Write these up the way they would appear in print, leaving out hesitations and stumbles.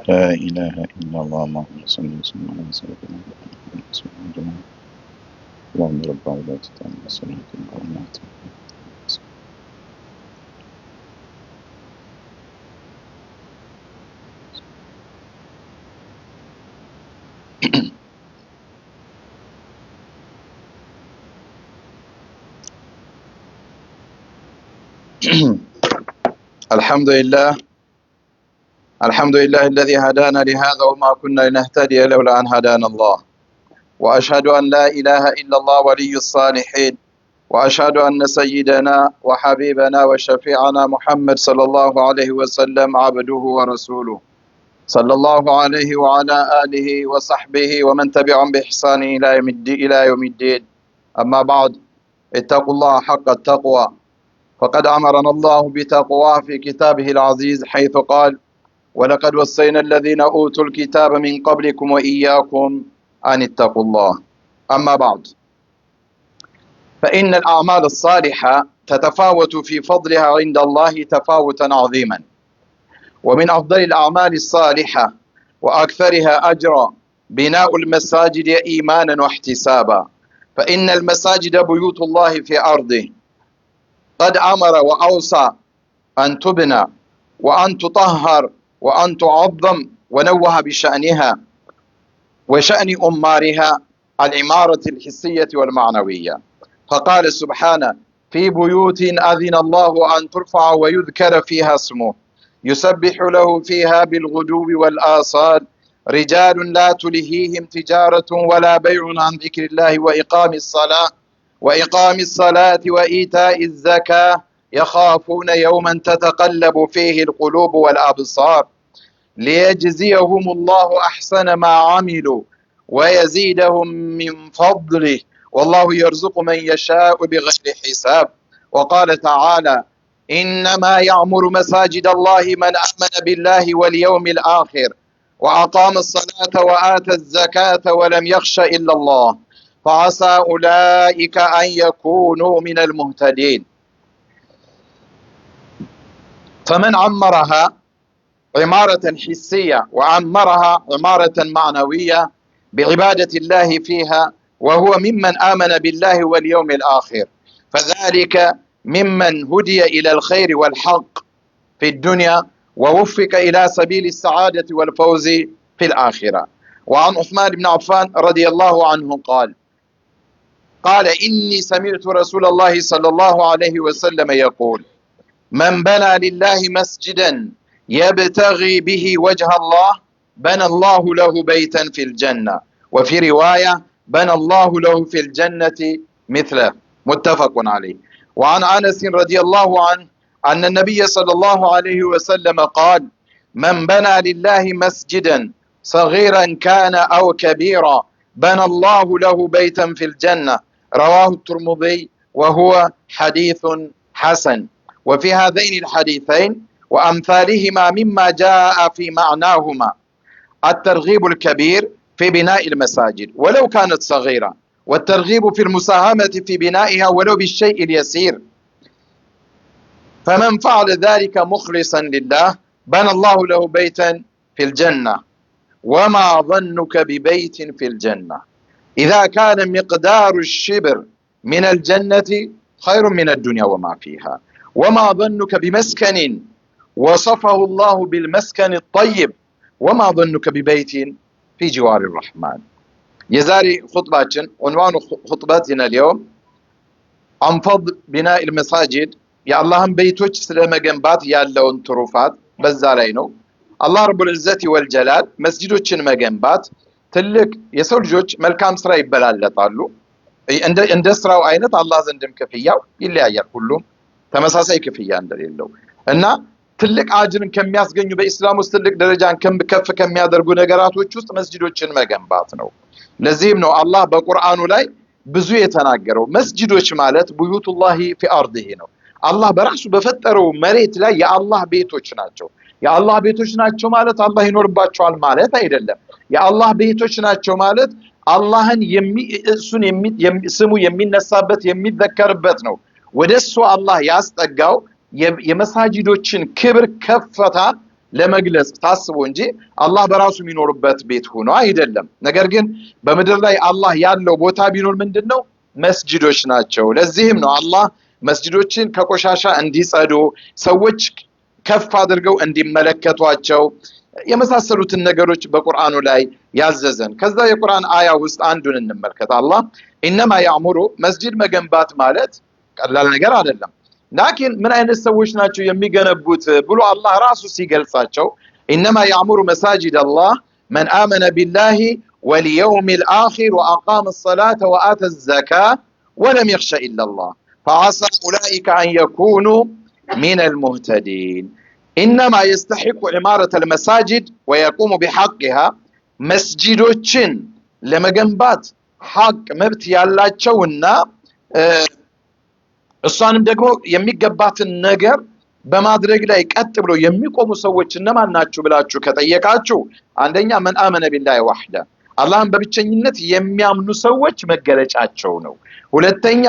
لا إله إلا الله اللهم صل وسلم على سيدنا محمد اللهم رب عبادة الله صلاة القرآنات الحمد لله الذي هدانا لهذا وما كنا لنهتدي لولا أن هدانا الله، وأشهد أن لا إله إلا الله ولي الصالحين، وأشهد أن سيدنا وحبيبنا وشفيعنا محمد صلى الله عليه وسلم عبده ورسوله، صلى الله عليه وعلى آله وصحبه ومن تبعهم بإحسان إلى يوم الدين. أما بعد، اتقوا الله حق التقوى، فقد أمرنا الله بتقواه في كتابه العزيز حيث قال: ولقد وصينا الذين أوتوا الكتاب من قبلكم وإياكم أن اتقوا الله. أما بعد، فإن الأعمال الصالحة تتفاوت في فضلها عند الله تفاوتا عظيما، ومن أفضل الأعمال الصالحة وأكثرها أجرا بناء المساجد إيمانا واحتسابا، فإن المساجد بيوت الله في أرضه، قد أمر وأوصى أن تبنى وأن تطهر وأن تعظم، ونوه بشأنها وشأن أمارها العمارة الحسية والمعنوية، فقال سبحانه: في بيوت أذن الله أن ترفع ويذكر فيها اسمه يسبح له فيها بالغدو والآصال رجال لا تلهيهم تجارة ولا بيع عن ذكر الله وإقام الصلاة وإيتاء الزكاة يخافون يوما تتقلب فيه القلوب والأبصار ليجزيهم الله أحسن ما عملوا ويزيدهم من فضله والله يرزق من يشاء بغير حساب. وقال تعالى: إنما يعمر مساجد الله من آمن بالله واليوم الآخر وأقام الصلاة وآتى الزكاة ولم يخش إلا الله فعسى أولئك أن يكونوا من المهتدين. فمن عمرها عمارة حسية وعمرها عمارة معنوية بعبادة الله فيها وهو ممن آمن بالله واليوم الآخر، فذلك ممن هدي إلى الخير والحق في الدنيا ووفق إلى سبيل السعادة والفوز في الآخرة. وعن عثمان بن عفان رضي الله عنه قال: إني سمعت رسول الله صلى الله عليه وسلم يقول: من بنى لله مسجدا يبتغي به وجه الله بنى الله له بيتا في الجنة، وفي رواية: بنى الله له في الجنة مثله، متفق عليه. وعن أنس رضي الله عنه أن النبي صلى الله عليه وسلم قال: من بنى لله مسجدا صغيرا كان أو كبيرا بنى الله له بيتا في الجنة، رواه الترمذي وهو حديث حسن. وفي هذين الحديثين وأمثالهما مما جاء في معناهما الترغيب الكبير في بناء المساجد ولو كانت صغيرة، والترغيب في المساهمة في بنائها ولو بالشيء اليسير، فمن فعل ذلك مخلصا لله بنى الله له بيتا في الجنة. وما ظنك ببيت في الجنة إذا كان مقدار الشبر من الجنة خير من الدنيا وما فيها، وما ظنك بمسكن وصفه الله بالمسكن الطيب، وما ظنك ببيت في جوار الرحمن. يزاري خطباتنا عنوان خطبتنا اليوم عن فضل بناء المساجد يا اللهم بيتوች ስለመገንባት ያለውን ትሩፋት በዛ ላይ ነው። አላህ ረቡል ዒዘቲ ወልጀላል መስጂዶችን መገንባት ትልቅ የሰው ልጆች መልካም ስራ ይበላለጣሉ። እንደ ስራው አይነት አላህ ዘንድም ክፍያው ይለያያል፣ ሁሉም ተመሳሳይ ክፍያ እንደሌለው እና ትልቅ አጅርን ከሚያስገኙ በእስላም ውስጥ ትልቅ ደረጃን ከፍ ከሚያደርጉ ነገራቶች ውስጥ መስጂዶችን መገንባት ነው። ለዚህም ነው አላህ በቁርአኑ ላይ ብዙ የተናገረው መስጂዶች ማለት ቡዩቱላሂ ፊ አርዲሂ ነው። አላህ በራሱ በፈጠረው መሬት ላይ የአላህ ቤቶች ናቸው። የአላህ ቤቶች ናቸው ማለት አላህ ይኖርባቸዋል ማለት አይደለም። የአላህ ቤቶች ናቸው ማለት አላህን እሱን ስሙ የሚነሳበት የሚዘከርበት ነው። ወደሱ አላህ ያስጠጋው የመሳጂዶችን ክብር ከፍታ ለመግለጽ ታስቦ እንጂ አላህ በራሱ የሚኖርበት ቤት ሆኖ አይደለም። ነገር ግን በምድር ላይ አላህ ያለው ቦታ ቢኖር ምንድነው? መስጂዶች ናቸው። ለዚህም ነው አላህ መስጂዶችን ከቆሻሻ እንዲጸዱ ሰዎች ከፍ አድርገው እንዲመለከቷቸው የመሳሰሉትን ነገሮች በቁርአኑ ላይ ያዘዘን። ከዛ የቁርአን አያ ውስጥ አንዱን እንመልከት። አላህ ኢነማ ያዕሙሩ መስጂድ መገንባት ማለት ቀላል ነገር አይደለም። ላኪን ምን አይነት ሰዎች ናቸው የሚገነቡት ብሎ አላህ ራሱ ሲገልጻቸው ኢነማ ያዕሙሩ መሳጂድ አላህ መን አመነ ቢላሂ ወልየውሚል አኺር ወአቃመ ሰላተ ወአተ ዘካ ወለም የኽሸ ኢለላህ ፈዐሳ ኡላኢከ አን የኩኑ ሚነል ሙህተዲን። ኢነማ የስተሒቁ ዒማረተል መሳጂድ ወየቁሙ ቢሐቅሃ መስጂዶችን ለመገንባት ሐቅ መብት ያላቸውና እሷንም ደግሞ የሚገባትን ነገር በማድረግ ላይ ቀጥ ብሎ የሚቆሙ ሰዎች እነማን ናቸው ብላችሁ ከጠየቃችሁ አንደኛ መን አመነ ቢላሂ ወህደ አላህን በብቸኝነት የሚያምኑ ሰዎች መገለጫቸው ነው። ሁለተኛ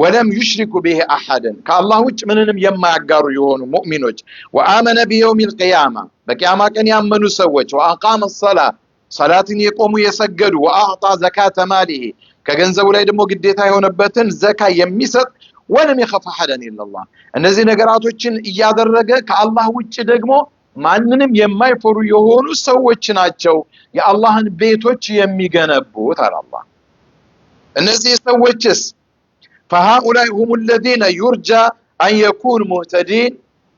ወለም ዩሽሪኩ ቢሂ አሐደን ከአላህ ውጭ ምንንም የማያጋሩ የሆኑ ሙእሚኖች ወአመነ ቢየውሚል ቂያማ በቂያማ ቀን ያመኑ ሰዎች ወአቃመ ሰላህ ሰላትን የቆሙ የሰገዱ ወአዕጣ ዘካተ ማሊሂ ከገንዘቡ ላይ ደግሞ ግዴታ የሆነበትን ዘካ የሚሰጥ ወለም የኸፍ አሐደን ኢለላህ እነዚህ ነገራቶችን እያደረገ ከአላህ ውጭ ደግሞ ማንንም የማይፈሩ የሆኑ ሰዎች ናቸው የአላህን ቤቶች የሚገነቡት አለ አላህ። እነዚህ ሰዎችስ فهؤلاء هم الذين يرجى أن يكون مهتدين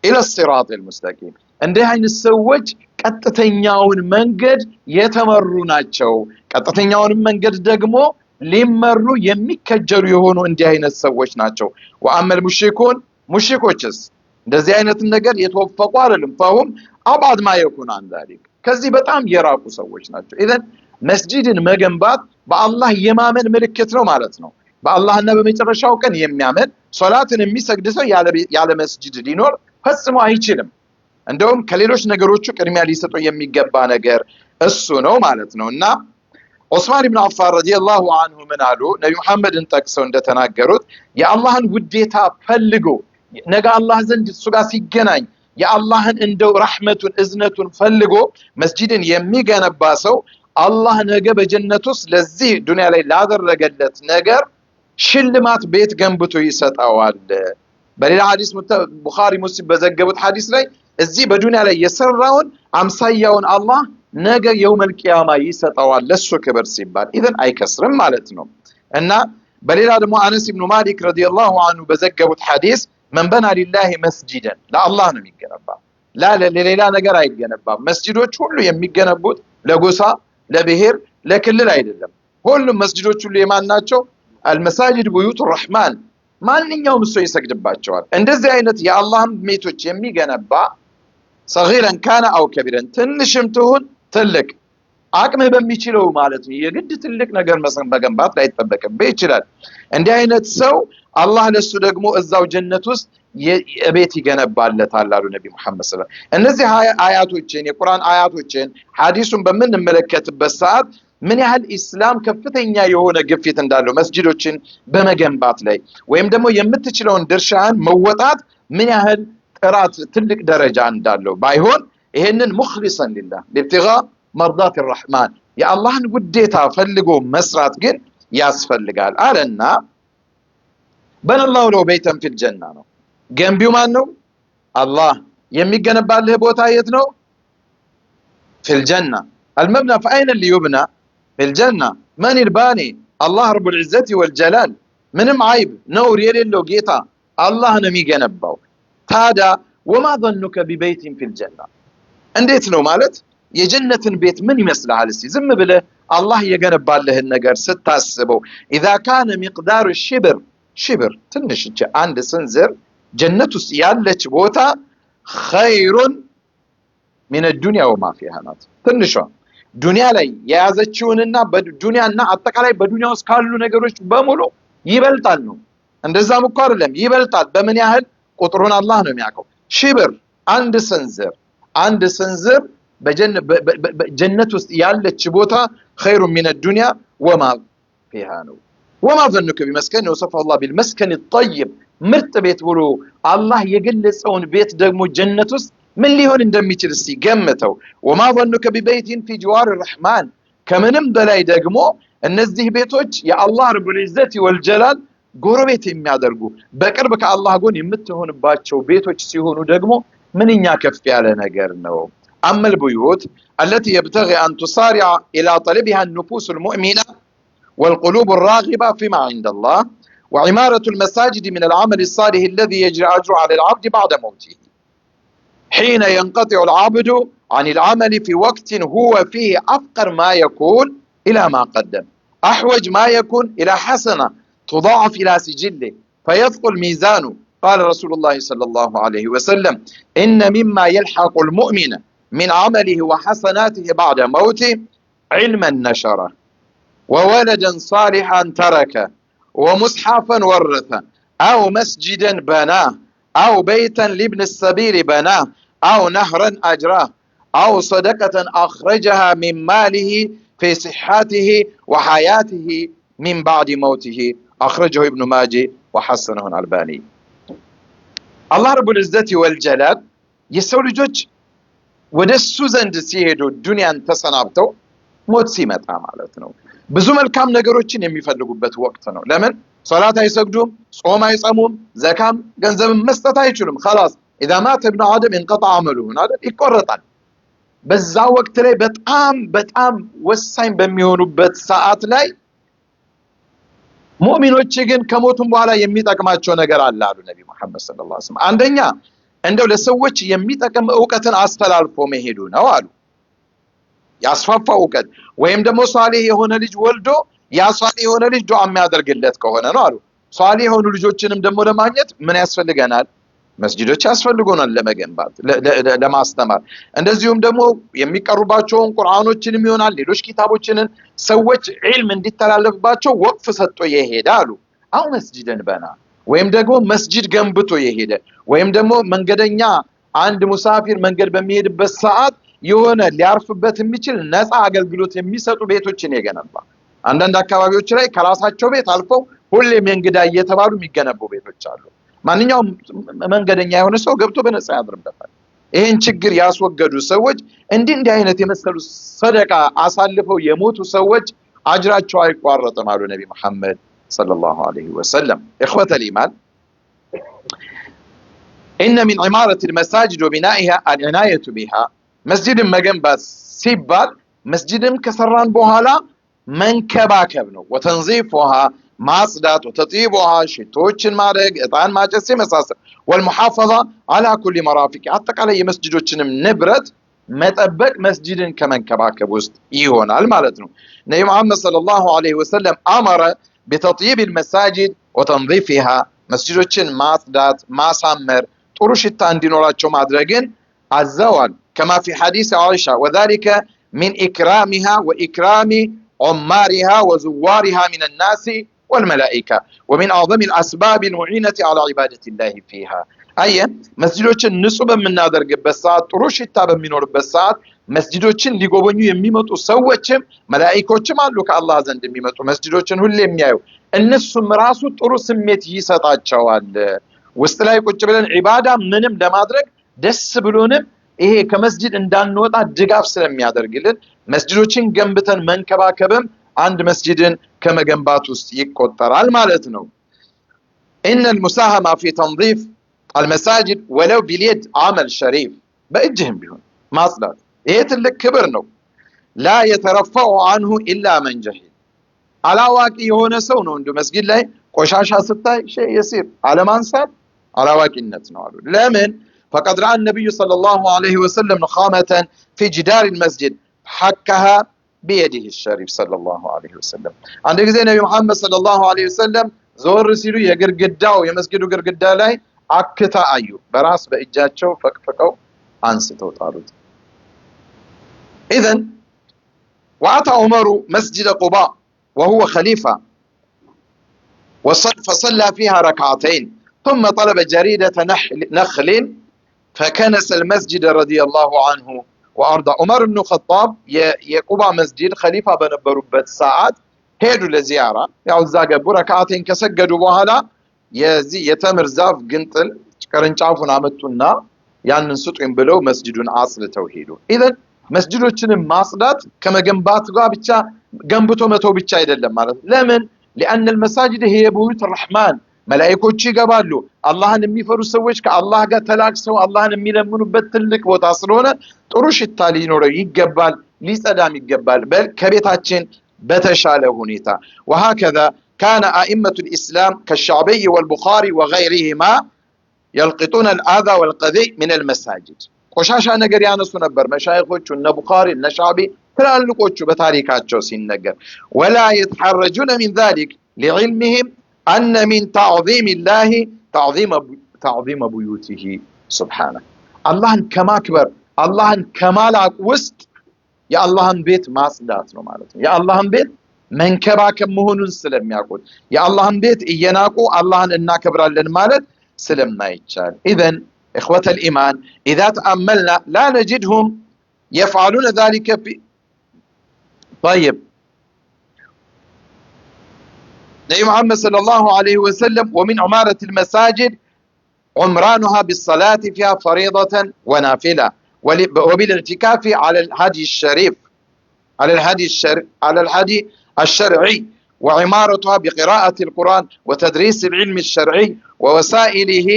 إلى الصراط المستقيم እንዲህ አይነት ሰዎች ቀጥተኛውን መንገድ የተመሩ ናቸው። ቀጥተኛውን መንገድ ደግሞ ሊመሩ የሚከጀሉ የሆኑ እንዲህ አይነት ሰዎች ናቸው። ወአመል ሙሽሪኩን ሙሽሪኮችስ እንደዚህ አይነት ነገር የተወፈቁ አይደለም። فهم أبعد ما يكون عن ذلك ከዚህ በጣም የራቁ ሰዎች ናቸው። ኢዘን መስጂድን መገንባት በአላህ የማመን ምልክት ነው ማለት ነው። በአላህና በመጨረሻው ቀን የሚያምን ሶላትን የሚሰግድ ሰው ያለ መስጂድ ሊኖር ፈጽሞ አይችልም። እንደውም ከሌሎች ነገሮቹ ቅድሚያ ሊሰጠው የሚገባ ነገር እሱ ነው ማለት ነው። እና ዑስማን ኢብኑ አፋን ረዲየላሁ ዐንሁ ምን አሉ? ነብዩ መሐመድን ጠቅሰው እንደተናገሩት የአላህን ውዴታ ፈልጎ ነገ አላህ ዘንድ እሱ ጋር ሲገናኝ የአላህን እንደው ረሕመቱን እዝነቱን ፈልጎ መስጂድን የሚገነባ ሰው አላህ ነገ በጀነት ውስጥ ለዚህ ዱንያ ላይ ላደረገለት ነገር ሽልማት ቤት ገንብቶ ይሰጣዋል። በሌላ ሐዲስ ቡኻሪ ሙስሊም በዘገቡት ሐዲስ ላይ እዚህ በዱንያ ላይ የሰራውን አምሳያውን አላህ ነገ የውመል ቂያማ ይሰጣዋል ለሱ ክብር ሲባል ኢዘን አይከስርም ማለት ነው። እና በሌላ ደግሞ አነስ ኢብኑ ማሊክ ረዲየላሁ ዐንሁ በዘገቡት ሐዲስ መን በና ሊላሂ መስጂደን ለአላህ ነው የሚገነባ ለሌላ ነገር አይገነባም። መስጂዶች ሁሉ የሚገነቡት ለጎሳ ለብሔር ለክልል አይደለም። ሁሉም መስጂዶች ሁሉ የማን ናቸው? አልመሳጂድ ቡዩቱ ረሕማን ማንኛውም ሰው ይሰግድባቸዋል። እንደዚህ አይነት የአላህን ቤቶች የሚገነባ ሰጊረን ካነ አው ከቢረን ትንሽም ትሁን ትልቅ አቅምህ በሚችለው ማለት ነው። የግድ ትልቅ ነገር መገንባት ላይጠበቅብህ ይችላል። እንዲህ አይነት ሰው አላህ ለሱ ደግሞ እዛው ጀነት ውስጥ የቤት ይገነባለታል አሉ ነብዩ መሐመድ ሰለላሁ ዐለይሂ ወሰለም። እነዚህ አያቶችን የቁርአን አያቶችን ሐዲሱን በምንመለከትበት ሰዓት ምን ያህል ኢስላም ከፍተኛ የሆነ ግፊት እንዳለው መስጂዶችን በመገንባት ላይ ወይም ደግሞ የምትችለውን ድርሻህን መወጣት ምን ያህል ጥራት ትልቅ ደረጃ እንዳለው ባይሆን ይሄንን ሙኽሊሰን ሊላህ ለብትጋ መርዳት الرحማን የአላህን ውዴታ ፈልጎ መስራት ግን ያስፈልጋል አለና በነላሁ ለው በይተን ፊል ጀና ነው። ገንቢው ማን ነው? አላህ። የሚገነባልህ ቦታ የት ነው? ፊል ጀና። المبنى فأين اللي يبنى؟ في الجنة. من الباني؟ الله رب العزة والجلال። ምንም አይብ ነውር የሌለው ጌታ አላህ ነው የሚገነባው። ታዲያ وما ظنك ببيت في الجنة እንዴት ነው ማለት የጀነትን ቤት ምን ይመስላል? እስቲ ዝም ብለህ አላህ የገነባልህን ነገር ስታስበው اذا كان مقدار ሽብር ትንሽ አንድ ስንዝር ጀነት ውስጥ ያለች ቦታ ኸይሩን من الدنيا وما فيها ናት። ትንሿ ዱንያ ላይ የያዘችውንና በዱንያና አጠቃላይ በዱንያ ውስጥ ካሉ ነገሮች በሙሉ ይበልጣል ነው። እንደዛም እኮ አይደለም ይበልጣል። በምን ያህል ቁጥሩን አላህ ነው የሚያውቀው። ሽብር አንድ ስንዝር በጀነት ውስጥ ያለች ቦታ ኸይሩን من الدنيا وما فيها ነው። وما ظنك بمسكن وصف الله بالمسكن الطيب ምርጥ ቤት ብሎ አላህ የገለጸውን ቤት ደግሞ ጀነት ውስጥ من ليهون እንደሚችል እስቲ ገምተው وما ظنك ببيت في جوار الرحمن ከምንም በላይ ደግሞ እነዚህ ቤቶች የአላህ ረቡል ዒዘቲ ወልጀላል ጎረቤት የሚያደርጉ በቅርብ ከአላህ ጎን የምትሆንባቸው ቤቶች ሲሆኑ ደግሞ ምንኛ ከፍ ያለ ነገር ነው أما البيوت التي يبتغي أن تصارع إلى طلبها النفوس المؤمنة والقلوب الراغبة فيما عند الله وعمارة المساجد من العمل الصالح الذي يجري أجره على العبد بعد موته حين ينقطع العبد عن العمل في وقت هو فيه أفقر ما يكون إلى ما قدم أحوج ما يكون إلى حسنة تضاعف إلى سجله فيثقل ميزانه قال رسول الله صلى الله عليه وسلم إن مما يلحق المؤمن من عمله وحسناته بعد موته علما نشره وولدا صالحا تركه ومصحفا ورثه أو مسجدا بناه أو بيتا لابن السبيل بناه أو نهرا أجراه أو صدقة أخرجها من ماله في صحته وحياته من بعد موته أخرجه ابن ماجه وحسنه الألباني الله رب العزة والجلال يسول جوج ودسو زند سيهدو الدنيا تسنابتو موت سيمتا مالتنو ብዙ መልካም ነገሮችን የሚፈልጉበት ወቅት ነው ለምን ሶላት አይሰግዱም ጾም አይጾሙም ዘካም ገንዘብ መስጠት አይችሉም خلاص اذا مات ابن ادم انقطع عمله አይደል ይቆረጣል በዛ ወቅት ላይ በጣም ወሳኝ በሚሆኑበት ሰዓት ላይ ሙእሚኖች ግን ከሞቱም በኋላ የሚጠቅማቸው ነገር አለ አሉ ነብዩ መሐመድ ሰለላሁ ዐለይሂ ወሰለም አንደኛ እንደው ለሰዎች የሚጠቅም ዕውቀትን አስተላልፎ መሄዱ ነው አሉ ያስፋፋው ዕውቀት ወይም ደግሞ ሷሊህ የሆነ ልጅ ወልዶ ያ ሷሊህ የሆነ ልጅ ዱዓ የሚያደርግለት ከሆነ ነው አሉ ሷሊህ የሆኑ ልጆችንም ደግሞ ለማግኘት ምን ያስፈልገናል መስጂዶች ያስፈልጉናል ለመገንባት ለማስተማር እንደዚሁም ደግሞ የሚቀርቡባቸውን ቁርአኖችንም ይሆናል ሌሎች ኪታቦችንን ሰዎች ዒልም እንዲተላለፍባቸው ወቅፍ ሰጥቶ ይሄዳሉ አው መስጂድን በና ወይም ደግሞ መስጂድ ገንብቶ ይሄደ ወይም ደግሞ መንገደኛ አንድ ሙሳፊር መንገድ በሚሄድበት ሰዓት የሆነ ሊያርፍበት የሚችል ነፃ አገልግሎት የሚሰጡ ቤቶችን የገነባ አንዳንድ አካባቢዎች ላይ ከራሳቸው ቤት አልፈው ሁሌም እንግዳ እየተባሉ የሚገነቡ ቤቶች አሉ ማንኛውም መንገደኛ የሆነ ሰው ገብቶ በነፃ ያድርበታል ይሄን ችግር ያስወገዱ ሰዎች እንዲህ አይነት የመሰሉ ሰደቃ አሳልፈው የሞቱ ሰዎች አጅራቸው አይቋረጥም አሉ ነብዩ መሐመድ ሰለላሁ ዐለይሂ ወሰለም اخوة الايمان ان من عمارة المساجد وبنائها العناية بها مسجد መገንባት ሲባል መስጂድም ከሰራን በኋላ መንከባከብ ነው وتنظيفها ማጽዳት وتطيبها ሽቶችን ማድረግ እጣን ማጨስ የመሳሰል والمحافظة على كل مرافق አጠቃላይ የመስጂዶችንም ንብረት መጠበቅ መስጂድን ከመንከባከብ ውስጥ ይሆናል ማለት ነው ነብዩ መሐመድ ሰለላሁ ዐለይሂ ወሰለም አመረ بتطيب المساجد وتنظيفها መስጂዶችን ማጽዳት ማሳመር ጥሩ ሽታ እንዲኖራቸው ማድረግን አዘዋል كما في حديث عائشة وذلك من إكرامها وإكرام عمارها وزوارها من الناس والملائكة ومن أعظم الأسباب المعينة على عبادة الله فيها أي مسجدوችን ንጹህ በመናደርግበት ሰዓት ጥሩ ሽታ በሚኖርበት ሰዓት መስጂዶችን ሊጎበኙ የሚመጡ ሰዎችም መላእክቶችም አሉ ከአላህ ዘንድ የሚመጡ መስጂዶችን ሁሌ የሚያዩ እነሱም ራሱ ጥሩ ስሜት ይሰጣቸዋል ውስጥ ላይ ቁጭ ብለን ዒባዳ ምንም ለማድረግ ደስ ብሎንም ይሄ ከመስጂድ እንዳንወጣ ድጋፍ ስለሚያደርግልን መስጂዶችን ገንብተን መንከባከብም አንድ መስጂድን ከመገንባት ውስጥ ይቆጠራል ማለት ነው ان المساهمه في تنظيف المساجد ولو باليد عمل شريف በእጅህም ቢሆን ማጽዳት ይሄ ትልቅ ክብር ነው لا يترفع عنه الا من جهل አላዋቂ የሆነ ሰው ነው እንደ መስጊድ ላይ ቆሻሻ ስታይ ሸይ يسير አለማንሳት አላዋቂነት ነው አሉ ለምን فقد رأى النبي صلى الله عليه وسلم نخامة في جدار المسجد حكها بيده الشريف صلى الله عليه وسلم عندك زي النبي محمد صلى الله عليه وسلم زور ሲሉ የግርግዳው የመስጊዱ ግርግዳ ላይ አክታ አዩ በራስ በእጃቸው ፈቅፈቀው አንስተው ጣሉት اذا واتى عمر مسجد قباء وهو خليفة فصلى فيها ركعتين ثم طلب جريدة نخل فكنس المسجد رضي الله عنه وأرضى عمر بن الخطاب يقبع مسجد خليفة بنبربت ساعات هيدو لزيارة يعود زاقبو ركعتين كسجدوا بوهلا يتمر زاف قنطل كرنشافون عمتونا ያንን ስጡኝ ብለው መስጂዱን አጽድተው ሄዱ። ኢዘን መስጂዶችን ማጽዳት ከመገንባት ጋር ብቻ ገንብቶ መተው ብቻ አይደለም ማለት ነው። ለምን? لأن المساجد هي بيوت الرحمن መላእክቶች ይገባሉ። አላህን የሚፈሩ ሰዎች ከአላህ ጋር ተላቅሰው አላህን የሚለምኑበት ትልቅ ቦታ ስለሆነ ጥሩ ሽታ ሊኖረው ይገባል፣ ሊጸዳም ይገባል ከቤታችን በተሻለ ሁኔታ። وهكذا كان أئمة الإسلام كالشعبي والبخاري وغيرهما يلقطون الأذى والقذى من المساجد ቆሻሻ ነገር ያነሱ ነበር መሻይኾቹ እነ ቡኻሪ እነ ሻዕቢ ትላልቆቹ በታሪካቸው ሲነገር ولا يتحرجون من ذلك لعلمهم أن من تعظيم الله تعظيم بيوته سبحانه اللهن كماكبر اللهن كمالاك وسط يا اللهن بيت ማጽዳት ነው ማለት ነው። يا اللهن بيت መንከባከብ መሆኑን ስለሚያውቁት يا اللهن بيت እየናቁ አላህን እናከብራለን ማለት ስለማይቻል إذن إخوة الإيمان إذا تأملنا لا نجدهم يفعلون ذلك في طيب نبي محمد صلى الله عليه وسلم ومن عمارة المساجد عمرانها بالصلاة فيها فريضة ونافلة وبالاعتكاف على الهدي الشريف على الهدي الشرعي وعمارتها بقراءة القرآن وتدريس العلم الشرعي ووسائله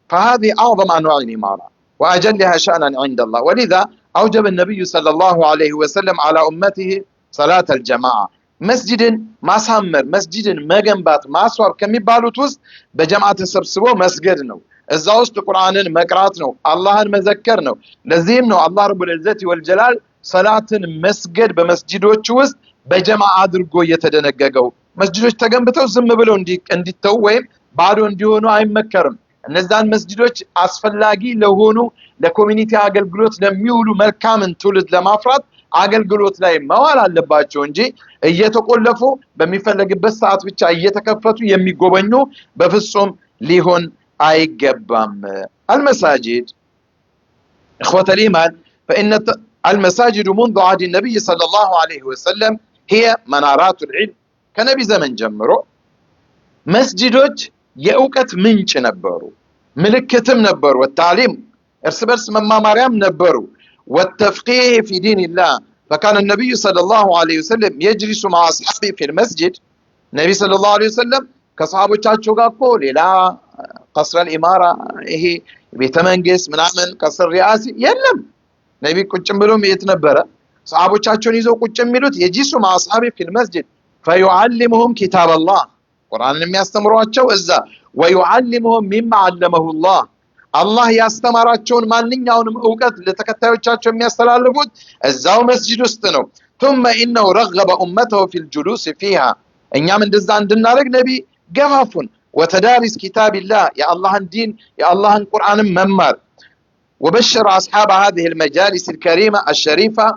فهذه أعظم أنواع الإمارة وأجلها شأنا عند الله ولذا أوجب النبي صلى الله عليه وسلم على أمته صلاة الجماعة مسجد ማሳመር መስጂድን መገንባት ማስዋብ ከሚባሉት ውስጥ በጀማዓ ተሰብስቦ መስገድ ነው። እዛ ውስጥ ቁርአንን መቅራት ነው፣ አላህን መዘከር ነው። ለዚህም ነው አላህ ረቡል ዒዘቲ ወልጀላል ሰላትን መስገድ በመስጂዶች ውስጥ በጀማዓ አድርጎ የተደነገገው። መስጂዶች ተገንብተው ዝም ብለው እንዲተው ወይም ባዶ እንዲሆኑ አይመከርም። እነዛን መስጂዶች አስፈላጊ ለሆኑ ለኮሚኒቲ አገልግሎት ለሚውሉ መልካምን ትውልድ ለማፍራት አገልግሎት ላይ መዋል አለባቸው እንጂ እየተቆለፉ በሚፈለግበት ሰዓት ብቻ እየተከፈቱ የሚጎበኙ በፍጹም ሊሆን አይገባም። المساجد إخوة الإيمان فإن المساجد منذ عهد النبي صلى الله عليه وسلم هي منارات العلم كنبي زمن جمرو مسجدوች የእውቀት ምንጭ ነበሩ፣ ምልክትም ነበሩ፣ والتعليم እርስ በርስ መማማሪያም ነበሩ والتفقيه في دين الله فكان النبي صلى الله عليه وسلم يجلس مع أصحابه في المسجد النبي صلى الله عليه وسلم ከሰሃቦቻቸው ጋር እኮ ሌላ قصر الإمارة ይሄ ቤተ መንግስት ምናምን قصر ሪያሲ የለም። ነቢ ቁጭ ብሎም የት ነበረ? ሰሃቦቻቸውን ይዘው ቁጭ የሚሉት يجلس مع أصحابه في المسجد فيعلمهم كتاب الله ቁርአንን የሚያስተምሯቸው እዛ ويعلمهم مما علمه الله አላህ ያስተማራቸውን ማንኛውንም ዕውቀት ለተከታዮቻቸው የሚያስተላልፉት እዛው መስጂድ ውስጥ ነው። ثم انه رغب امته في الجلوس فيها እኛም እንደዛ እንድናደርግ ነቢ ገፋፉን። وتدارس كتاب الله يا الله دين يا الله القرآن ممار وبشر أصحاب هذه المجالس الكريمة الشريفة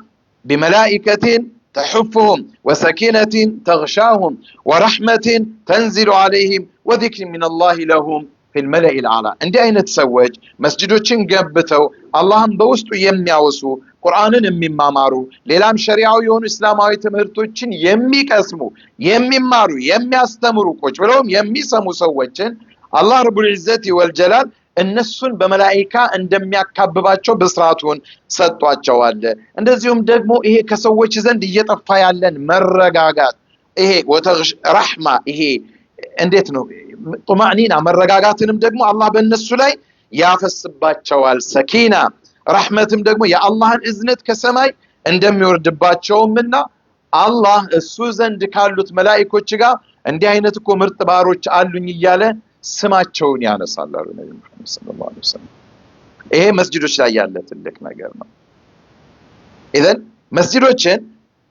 بملائكة تحفهم وسكينة تغشاهم ورحمة تنزل عليهم وذكر من الله لهم في الملأ الأعلى عندي أين تسوج مسجدوችን ገብተው አላህን በውስጡ የሚያወሱ ቁርአንን የሚማማሩ ሌላም ሸሪዓው የሆኑ እስላማዊ ትምህርቶችን የሚቀስሙ የሚማሩ የሚያስተምሩ ቁጭ ብለውም የሚሰሙ ሰዎችን አላህ ረቡል ዒዘቲ ወልጀላል እነሱን በመላእክት እንደሚያካብባቸው በስራቱን ሰጧቸዋል። እንደዚሁም ደግሞ ይሄ ከሰዎች ዘንድ እየጠፋ ያለን መረጋጋት ይሄ ረህማ ይሄ እንዴት ነው ጡማዕኒና መረጋጋትንም ደግሞ አላህ በእነሱ ላይ ያፈስባቸዋል። ሰኪና ረህመትም ደግሞ የአላህን እዝነት ከሰማይ እንደሚወርድባቸውምና አላህ እሱ ዘንድ ካሉት መላእክቶች ጋር እንዲህ አይነት እኮ ምርጥ ባሮች አሉኝ እያለ ስማቸውን ያነሳል አሉ ነብዩ መሐመድ ሰለላሁ ዐለይሂ ወሰለም። ይሄ መስጂዶች ላይ ያለ ትልቅ ነገር ነው። ኢዘን መስጂዶችን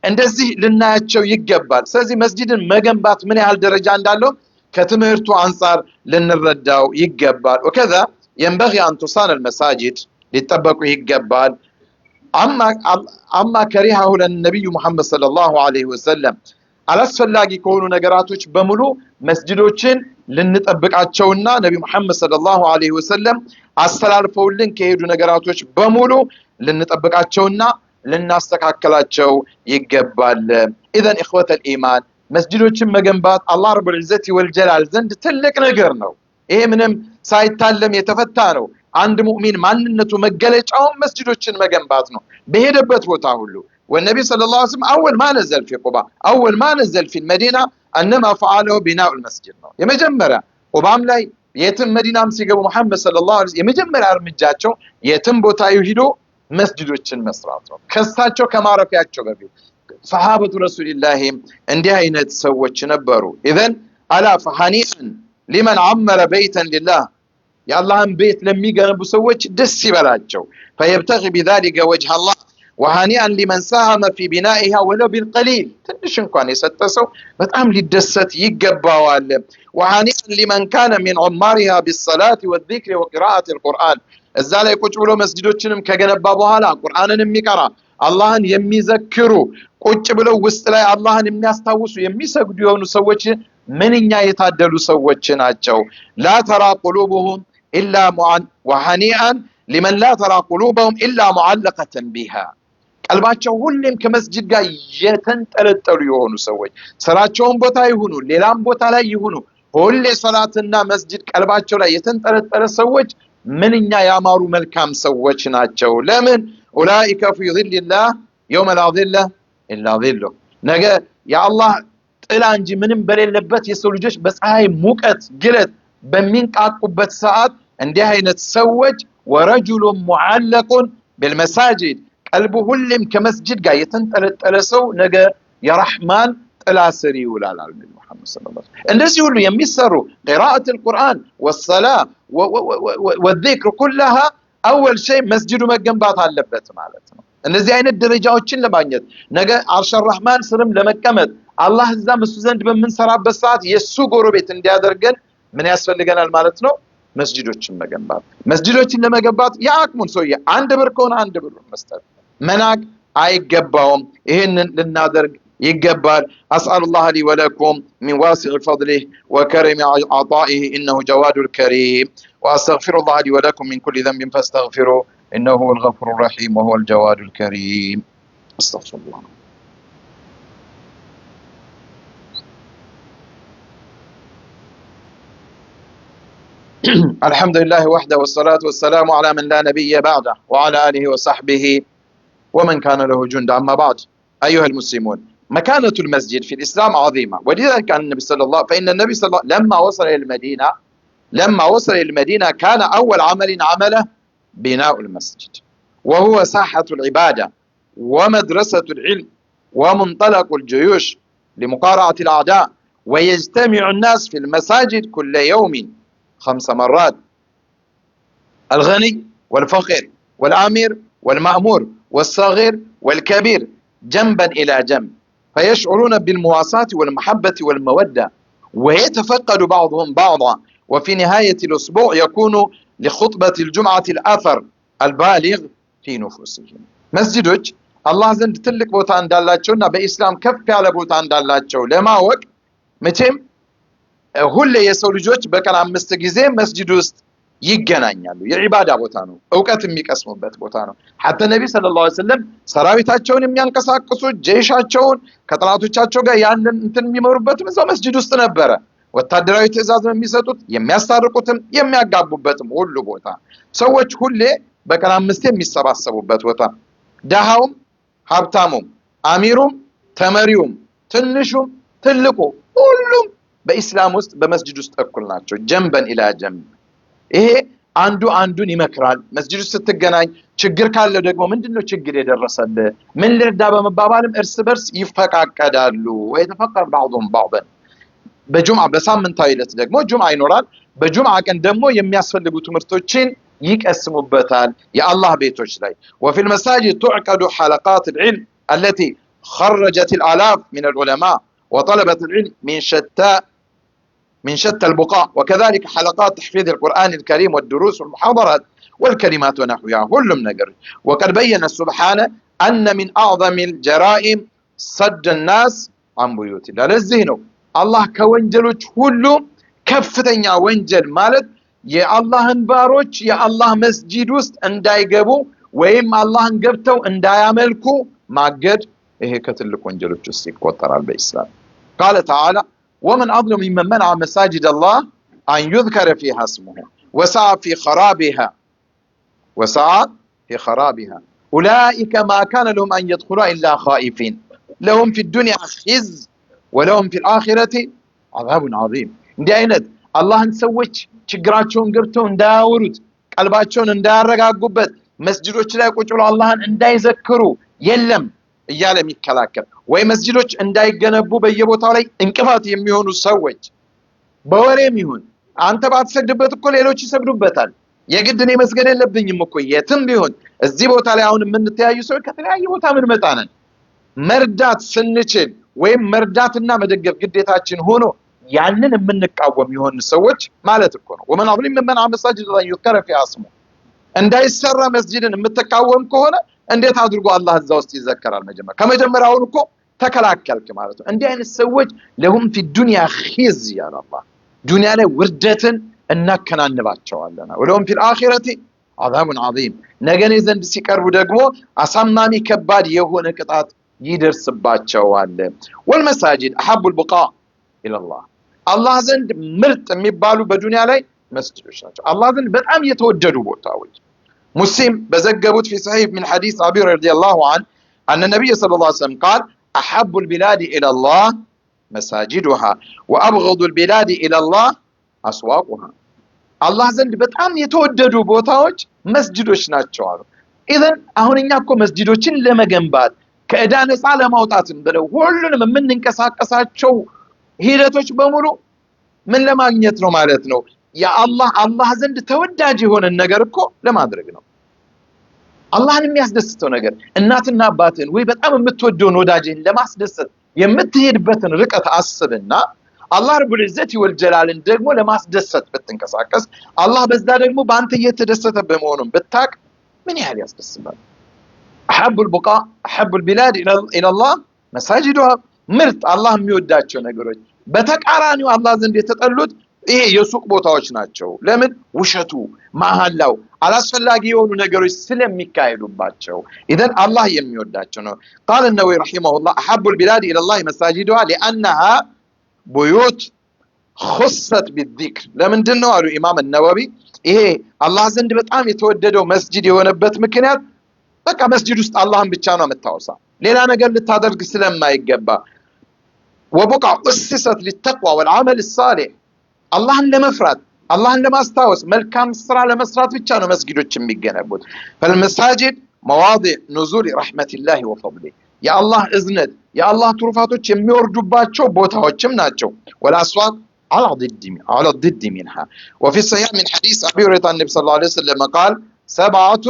እንደዚህ ልናያቸው ይገባል። ስለዚህ መስጂድን መገንባት ምን ያህል ደረጃ እንዳለው ከትምህርቱ አንፃር ልንረዳው ይገባል። وكذا ينبغي أن تصان المساجد ሊጠበቁ ይገባል። አማ ከሪሃሁ ለነብዩ መሐመድ ሰለላሁ ዐለይሂ ወሰለም አላስፈላጊ ከሆኑ ነገራቶች በሙሉ መስጂዶችን ልንጠብቃቸውና ነብዩ መሐመድ ሰለላሁ ዐለይሂ ወሰለም አስተላልፈውልን ከሄዱ ነገራቶች በሙሉ ልንጠብቃቸውና ልናስተካከላቸው ይገባል። ኢዘን ኢኽወተል ኢማን መስጂዶችን መገንባት አላህ ረቡል ዒዘቲ ወልጀላል ዘንድ ትልቅ ነገር ነው። ይሄ ምንም ሳይታለም የተፈታ ነው። አንድ ሙእሚን ማንነቱ መገለጫው መስጂዶችን መገንባት ነው በሄደበት ቦታ ሁሉ። والنبي صلى الله عليه وسلم اول ما نزل في قباء اول ما نزل في المدينه انما فعله بناء المسجد ነው የመጀመሪያ ቁባም ላይ የትም መዲናም ሲገቡ መሐመድ ሰለላሁ ዐለይሂ ወሰለም የመጀመሪያ እርምጃቸው የትም ቦታ ሄዶ መስጂዶችን መስራት ነው ከሳቸው ከማረፊያቸው በፊት። ሰሃበቱ ረሱልላህ እንዲህ አይነት ሰዎች ነበሩ። اذا الا فهنيئا لمن عمر بيتا لله የአላህን ቤት ለሚገነቡ ሰዎች ደስ ይበላቸው። فيبتغي بذلك وجه الله وهنيئا لمن ساهم في بنائها ولو بالقليل ትንሽ እንኳን የሰጠ ሰው በጣም ሊደሰት ይገባዋል። وهنيئا لمن كان من عمارها بالصلاة والذكر وقراءة القرآن እዛ ላይ ቁጭ ብሎ መስጂዶችንም ከገነባ በኋላ ቁርአንን የሚቀራ አላህን የሚዘክሩ ቁጭ ብለው ውስጥ ላይ አላህን የሚያስታውሱ የሚሰግዱ የሆኑ ሰዎች ምንኛ የታደሉ ሰዎች ናቸው። لا ترى قلوبهم إلا وهنيئا لمن لا ترى قلوبهم إلا معلقة بها ቀልባቸው ሁሌም ከመስጂድ ጋር የተንጠለጠሉ የሆኑ ሰዎች ስራቸውን ቦታ ይሁኑ ሌላም ቦታ ላይ ይሁኑ ሁሌ ሶላትና መስጂድ ቀልባቸው ላይ የተንጠለጠለ ሰዎች ምንኛ ያማሩ መልካም ሰዎች ናቸው። ለምን ኡላኢከ ፊ ظልላህ የውመ ላ ظለ ኢላ ظله ነገ የአላህ ጥላ እንጂ ምንም በሌለበት የሰው ልጆች በፀሐይ ሙቀት ግለት በሚንቃቁበት ሰዓት እንዲህ አይነት ሰዎች ወረጁሉ ሙዓለቁን بالمساجد ቀልቡ ሁሌም ከመስጂድ ጋር የተንጠለጠለ ሰው ነገ የረህማን ጥላ ስር ይውላል አለ ሙሐመድ ሰለላሁ ዐለይሂ ወሰለም። እንደዚህ ሁሉ የሚሰሩ قراءة القرآن والصلاة والذكر كلها اول شيء መስጂዱ መገንባት አለበት ማለት ነው። እነዚህ አይነት ደረጃዎችን ለማግኘት ነገ አርሽ الرحمن ስርም ለመቀመጥ አላህ እዛ እሱ ዘንድ በመንሰራበት ሰዓት የሱ ጎረቤት እንዲያደርገን ምን ያስፈልገናል ማለት ነው? መስጂዶችን መገንባት። መስጂዶችን ለመገንባት ያአቅሙን ሰውዬ አንድ ብር ከሆነ አንድ ብር መስጠት መናቅ አይገባውም። ይሄንን ልናደርግ يقبل. أسأل الله لي ولكم من واسع فضله وكرم عطائه إنه جواد الكريم وأستغفر الله لي ولكم من كل ذنب فاستغفروه إنه هو الغفور الرحيم وهو الجواد الكريم. استغفر الله. الحمد لله وحده والصلاة والسلام على من لا نبي بعده وعلى آله وصحبه ومن كان له جند. أما بعد أيها المسلمون مكانة المسجد في الإسلام عظيمة ولذلك كان النبي صلى الله فإن النبي صلى الله لما وصل إلى المدينة كان أول عمل عمله بناء المسجد وهو ساحة العبادة ومدرسة العلم ومنطلق الجيوش لمقارعة الأعداء ويجتمع الناس في المساجد كل يوم 5 مرات الغني والفقير والآمر والمأمور والصغير والكبير جنبا إلى جنب فيشعرون بالمواساة والمحبة والمودة ويتفقد بعضهم بعضا وفي نهاية الأسبوع يكون لخطبة الجمعة الأثر البالغ في نفوسهم. مسجدك الله زند تلك بوتان دالاتشونا بإسلام كف على بوتان دالاتشو لما وقت متم ሁሌ የሰው ልጆች በቀን 5 ጊዜ መስጂድ ውስጥ ይገናኛሉ። የዒባዳ ቦታ ነው፣ ዕውቀት የሚቀስሙበት ቦታ ነው። حتى ነብይ ሰለላሁ ዐለይሂ ወሰለም ሰራዊታቸውን የሚያንቀሳቅሱ ጀይሻቸውን ከጠላቶቻቸው ጋር ያንን እንትን የሚመሩበትም እዛው መስጂድ ውስጥ ነበረ። ወታደራዊ ትዕዛዝ የሚሰጡት የሚያስታርቁትም የሚያጋቡበትም ሁሉ ቦታ ሰዎች ሁሌ በቀን 5 የሚሰባሰቡበት ቦታ ደሃውም ሀብታሙም አሚሩም ተመሪውም ትንሹም ትልቁ ሁሉም በእስላም ውስጥ በመስጂድ ውስጥ እኩል ናቸው። ጀንበን ኢላ ጀንብ። ይሄ አንዱ አንዱን ይመክራል። መስጂድ ውስጥ ስትገናኝ ችግር ካለ ደግሞ ምንድነው ችግር የደረሰልህ ምን ልርዳ በመባባልም እርስ በርስ ይፈቃቀዳሉ። ወይተፈቀር بعضهم بعضا። በጁምዓ በሳምንታዊ ዕለት ደግሞ ጁምዓ ይኖራል። በጁምዓ ቀን ደግሞ የሚያስፈልጉ ትምህርቶችን ይቀስሙበታል የአላህ ቤቶች ላይ። وفي المساجد تعقد حلقات العلم التي خرجت الآلاف من العلماء وطلبة العلم من شتى البقاع وكذلك حلقات تحفيظ القرآن الكريم والدروس والمحاضرات والكلمات ونحوها كلهم نقر. وقد بين سبحانه أن من أعظم الجرائم صد الناس عن بيوت الله. للزهنو الله كونجلوش كلهم كفتن يا وانجل مالت يا الله انباروش يا الله مسجد وست انداي قبو ويم الله انقبتو انداي عملكو ما قد ايه كتلك وانجلوش وست يقوطر على الإسلام. قال تعالى ومن أظلم ممن منع مساجد الله أن يذكر فيها اسمه وسعى في خرابها أولئك ما كان لهم أن يدخلوا إلا خائفين لهم في الدنيا خزي ولهم في الآخرة عذاب عظيم እንዲህ አይነት አላህን ሰዎች ችግራቸውን ገብተው እንዳያወሩት ቀልባቸውን እንዳያረጋጉበት መስጂዶች ላይ ቁጭ ብለው አላህን እንዳይዘክሩ የለም እያለ የሚከላከል ወይ መስጂዶች እንዳይገነቡ በየቦታው ላይ እንቅፋት የሚሆኑ ሰዎች በወሬም ይሁን አንተ ባትሰግድበት እኮ ሌሎች ይሰግዱበታል የግድ እኔ መስገድ የለብኝም እኮ የትም ቢሆን እዚህ ቦታ ላይ አሁን የምንተያዩ ሰዎች ከተለያየ ቦታ ምን መጣነን መርዳት ስንችል ወይም መርዳትና መደገፍ ግዴታችን ሆኖ ያንን የምንቃወም ይሆን ሰዎች ማለት እኮ ነው ወመን አብሊ መን አመሳጅድ ላይ ይذكر في اسمه እንዳይሰራ መስጂድን የምትቃወም ከሆነ እንዴት አድርጎ አላህ እዛ ውስጥ ይዘከራል ከመጀመሪያው እኮ ተከላከልክ ማለት ነው እንዲህ አይነት ሰዎች ለሁም في الدنيا خزي يا الله ዱንያ ላይ ውርደትን እናከናንባቸዋለን ወለሁም في الاخره عذاب عظيم ነገኔ ዘንድ ሲቀርቡ ደግሞ አሳማሚ ከባድ የሆነ ቅጣት ይደርስባቸዋል والمساجد احب البقاء الى الله الله ዘንድ ምርጥ የሚባሉ በዱንያ ላይ መስጂዶች ናቸው الله ዘንድ በጣም የተወደዱ ቦታዎች مسلم بزجبت في صحيح من حديث أبي رضي الله عنه أن النبي صلى الله عليه وسلم قال أحب البلاد إلى الله مساجدها وأبغض البلاد إلى الله أسواقها الله زند በጣም የተወደዱ ቦታዎች መስጂዶች ናቸው አሉ ኢዘን አሁን እኛ እኮ መስጂዶችን ለመገንባት ከዕዳ ነፃ ለማውጣትም ብለው ሁሉንም የምንንቀሳቀሳቸው ሂደቶች በሙሉ ምን ለማግኘት ነው ማለት ነው ያ አላህ ዘንድ ተወዳጅ የሆነ ነገር እኮ ለማድረግ ነው አላህን የሚያስደስተው ነገር እናትና አባትን ወይ በጣም የምትወደውን ወዳጅን ለማስደሰት የምትሄድበትን ርቀት አስብና አላህ ረቡል ኢዘቲ ወልጀላልን ደግሞ ለማስደሰት ብትንቀሳቀስ አላህ በዛ ደግሞ በአንተ እየተደሰተ በመሆኑም ብታቅ ምን ያህል ያስደስታል احب البقاء احب البلاد الى الله مساجدها ምርጥ አላህ የሚወዳቸው ነገሮች በተቃራኒው አላህ ዘንድ የተጠሉት ይሄ የሱቅ ቦታዎች ናቸው ለምን ውሸቱ ማሐላው አላስፈላጊ የሆኑ ነገሮች ስለሚካሄዱባቸው ኢዘን አላህ የሚወዳቸው ነው قال النووي رحمه الله احب البلاد الى الله مساجدها لانها بيوت خصت بالذكر ለምንድን ነው አሉ ኢማም النووي ይሄ አላህ ዘንድ በጣም የተወደደው መስጂድ የሆነበት ምክንያት በቃ መስጂድ ውስጥ አላህን ብቻ ነው የምታወሳው ሌላ ነገር ልታደርግ ስለማይገባ وبقع أسست للتقوى والعمل الصالح አላህን ለመፍራት አላህን ለማስታወስ መልካም ስራ ለመስራት ብቻ ነው መስጊዶች የሚገነቡት فالمساجد مواضع نزول رحمة الله وفضله يا الله اذنت يا الله ትሩፋቶች የሚወርዱባቸው ቦታዎችም ናቸው والاسواق على الضد منها وفي الصحيح من حديث ابي هريره النبي صلى الله عليه وسلم قال سبعة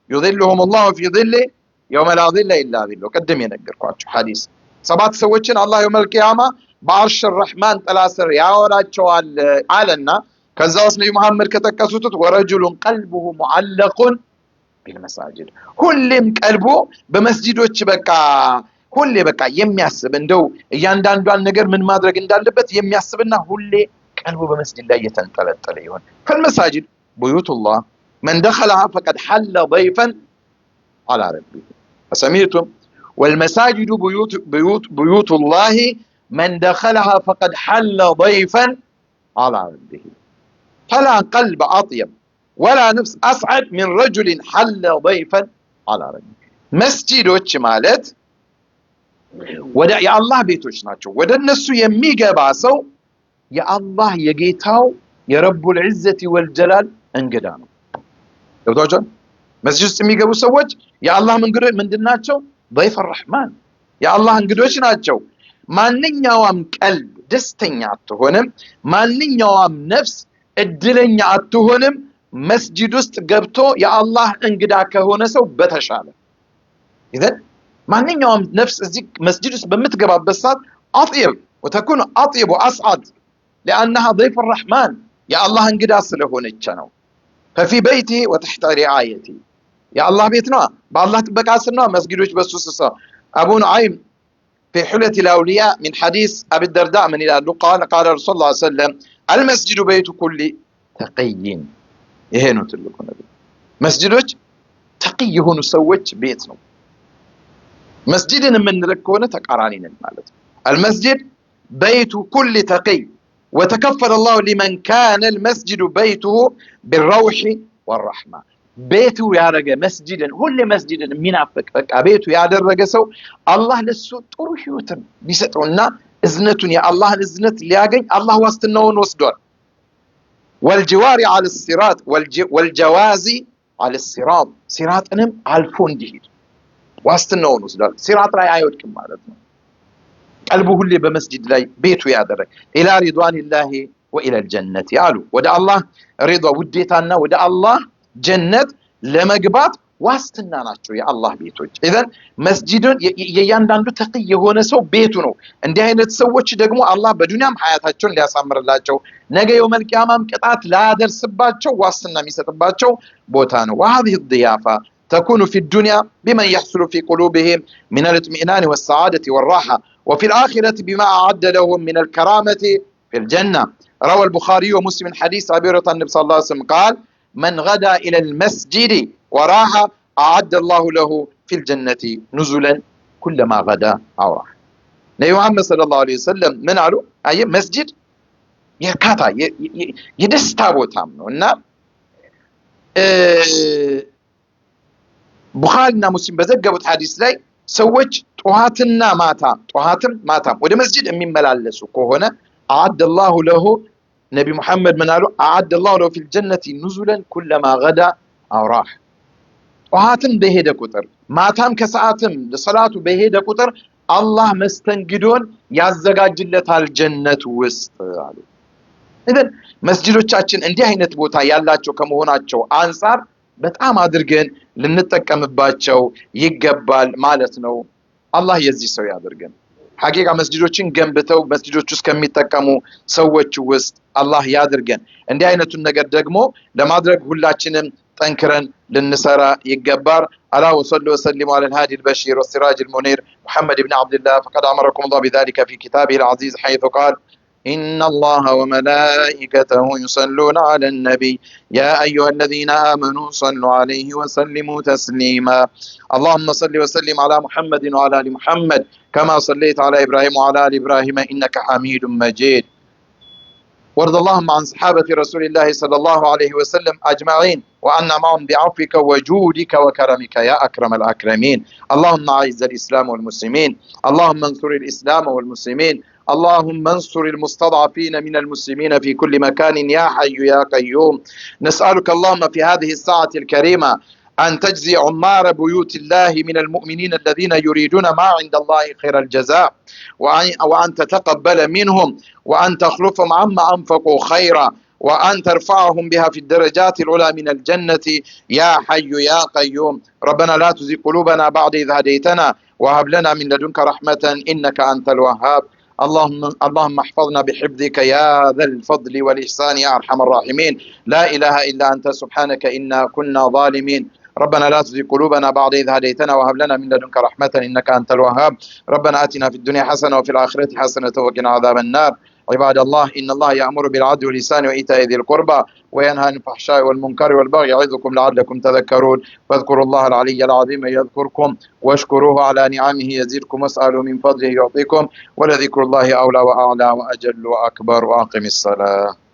يظلهم الله في ظله يوم لا ظل الا ظله قدم ينገርኳችሁ ሐዲስ ሰባት ሰዎችን አላህ የውመል ቂያማ በአርሽ الرحمن ጥላ ስር ያወራቸዋል አለና ከዛው ነብዩ መሐመድ ከተከሱት ወረጁሉን ቀልቡሁ ሙዓለቁን بالمساجد ሁሌም ቀልቡ በመስጂዶች በቃ ሁሌ በቃ የሚያስብ እንደው እያንዳንዷን ነገር ምን ማድረግ እንዳለበት የሚያስብና ሁሌ ቀልቡ በመስጂድ ላይ የተንጠለጠለ ይሆን فالمساجد بيوت الله من دخلها فقد حل ضيفا على ربه فسمعتم والمساجد بيوت الله من دخلها فقد حل ضيفا على ربه فلا قلب أطيب ولا نفس أسعد من رجل حل ضيفا على ربه مسجدوች ማለት ወደ የአላህ ቤቶች ናቸው ወደ እነሱ የሚገባ ሰው የአላህ የጌታው የረቡል ዒዘቲ ወልጀላል እንግዳ ነው ገብቷችኋል መስጂድ ውስጥ የሚገቡ ሰዎች የአላህ እንግዶች ምንድናቸው ضيف الرحمن የአላህ እንግዶች ናቸው ማንኛውም ቀልብ ደስተኛ አትሆንም ማንኛውም ነፍስ እድለኛ አትሆንም መስጂድ ውስጥ ገብቶ የአላህ እንግዳ ከሆነ ሰው በተሻለ إذن ማንኛውም ነፍስ እዚህ መስጂድ ውስጥ በምትገባበት ሰዓት አጥይብ وتكون اطيب واسعد لانها ضيف الرحمن يا الله እንግዳ ስለሆነች ነው ففي بيته وتحت رعايته يا الله ቤት ነው በአላህ ጥበቃ ስር ነው መስጊዶች በሱ ስር ابو نعيم في حلة الاولياء من حديث ابي الدرداء من الى قال رسول الله صلى الله عليه وسلم المسجد بيت كل تقي ይሄ ነው ትልቁ ነገር መስጂዶች ተቅይ የሆኑ ሰዎች ቤት ነው መስጂድን የምንልክ ከሆነ ተቃራኒ ነን ማለት ነው المسجد بيت كل تقي وتكفل الله لمن كان المسجد بيته بالروح والرحمة. بيته يارجع مسجدا هو مسجدا منافق بقى بيته يادرجه سو الله لسو ጥሩ ህይወትን ቢሰጠውና እዝነቱን የአላህ እዝነት ሊያገኝ አላህ ዋስትናውን ወስዷል። والجوار على الصراط والجواز على الصراط صراطንም አልፎ እንዲሄድ ዋስትናውን ወስዷል። صراط ላይ አይወድቅም ማለት ነው። ቀልቡ ሁሌ በመስጂድ ላይ ቤቱ ያደረገ ኢላ ሪድዋኒላሂ ወኢላ الجنة ያሉ ወደ አላህ ሪዷ ውዴታና ወደ አላህ ጀነት ለመግባት ዋስትና ናቸው የአላህ ቤቶች። ኢዘን መስጂድን የእያንዳንዱ ተቅይ የሆነ ሰው ቤቱ ነው። እንዲህ አይነት ሰዎች ደግሞ አላህ በዱንያም ሐያታቸውን ሊያሳምርላቸው ነገ የውመል ቂያማም ቅጣት ላያደርስባቸው ዋስትና የሚሰጥባቸው ቦታ ነው። وهذه الضيافة تكون في الدنيا بمن يحصل في قلوبهم من الاطمئنان والسعادة والراحة وفي الآخرة بما أعد لهم من الكرامة في الجنة. روى البخاري ومسلم من حديث أبي هريرة النبي صلى الله عليه وسلم قال من غدا إلى المسجد وراح أعد الله له في الجنة نزلا كلما غدا أو راح. نبي محمد صلى الله عليه وسلم من قالوا أي مسجد يركاتا يدستا بوتام እና ቡኻሪና ሙስሊም በዘገቡት ሐዲስ ላይ ሰዎች ጧትና ማታም ወደ መስጂድ የሚመላለሱ ከሆነ أعد الله له نبي محمد من قالوا أعد الله له في الجنة نزلا كلما غدا أو راح. ጧትም በሄደ ቁጥር ማታም ከሰዓትም ለሰላቱ በሄደ ቁጥር አላህ መስተንግዶን ያዘጋጅለታል ጀነት ውስጥ አሉ። ኢዘን መስጂዶቻችን እንዲህ አይነት ቦታ ያላቸው ከመሆናቸው አንፃር በጣም አድርገን ልንጠቀምባቸው ይገባል ማለት ነው። አላህ የዚህ ሰው ያድርገን። ሐቂቃ መስጂዶችን ገንብተው መስጂዶች ውስጥ ከሚጠቀሙ ሰዎች ውስጥ አላህ ያድርገን። እንዲህ አይነቱን ነገር ደግሞ ለማድረግ ሁላችንም ጠንክረን ልንሰራ ይገባል። አላ ወሰሉ ወሰሊሙ ዐለል ሃዲ አልበሺር ወሲራጅ አልሙኒር ሙሐመድ ኢብኑ ዐብድላህ ፈቀድ አመረኩም አላህ ቢዛሊከ ፊ ኪታቢሂ አልዐዚዝ ሐይث ቃል إن الله وملائكته يصلون على النبي يا أيها الذين آمنوا صلوا عليه وسلموا تسليما اللهم صل وسلم على محمد وعلى آل محمد كما صليت على إبراهيم وعلى آل إبراهيم إنك حميد مجيد. وارض اللهم عن صحابة رسول الله صلى الله عليه وسلم أجمعين وأنا معهم بعفوك وجودك وكرمك يا أكرم الأكرمين. اللهم أعز الإسلام والمسلمين اللهم انصر الإسلام والمسلمين اللهم انصر المستضعفين من المسلمين في كل مكان يا حي يا قيوم. نسألك اللهم في هذه الساعة الكريمة أن تجزي عمار بيوت الله من المؤمنين الذين يريدون ما عند الله خير الجزاء وأن تتقبل منهم وأن تخلفهم عما أنفقوا خيرا وأن ترفعهم بها في الدرجات العلى من الجنة يا حي يا قيوم. ربنا لا تزغ قلوبنا بعد إذ هديتنا وهب لنا من لدنك رحمة إنك أنت الوهاب. اللهم احفظنا بحفظك يا ذا الفضل والإحسان يا أرحم الراحمين. لا إله إلا أنت سبحانك إنا كنا ظالمين. ربنا لا تزغ قلوبنا بعد إذ هديتنا وهب لنا من لدنك رحمة إنك أنت الوهاب. ربنا آتنا في الدنيا حسنة وفي الآخرة حسنة وقنا عذاب النار. عباد الله إن الله يأمر بالعدل والإحسان وإيتاء ذي القربى وينهى عن الفحشاء والمنكر والبغي يعظكم لعلكم تذكرون. فاذكروا الله العلي العظيم يذكركم واشكروه على نعمه يزدكم واسألوا من فضله يعطيكم ولذكر الله أولى وأعلى وأجل وأكبر. وأقم الصلاة.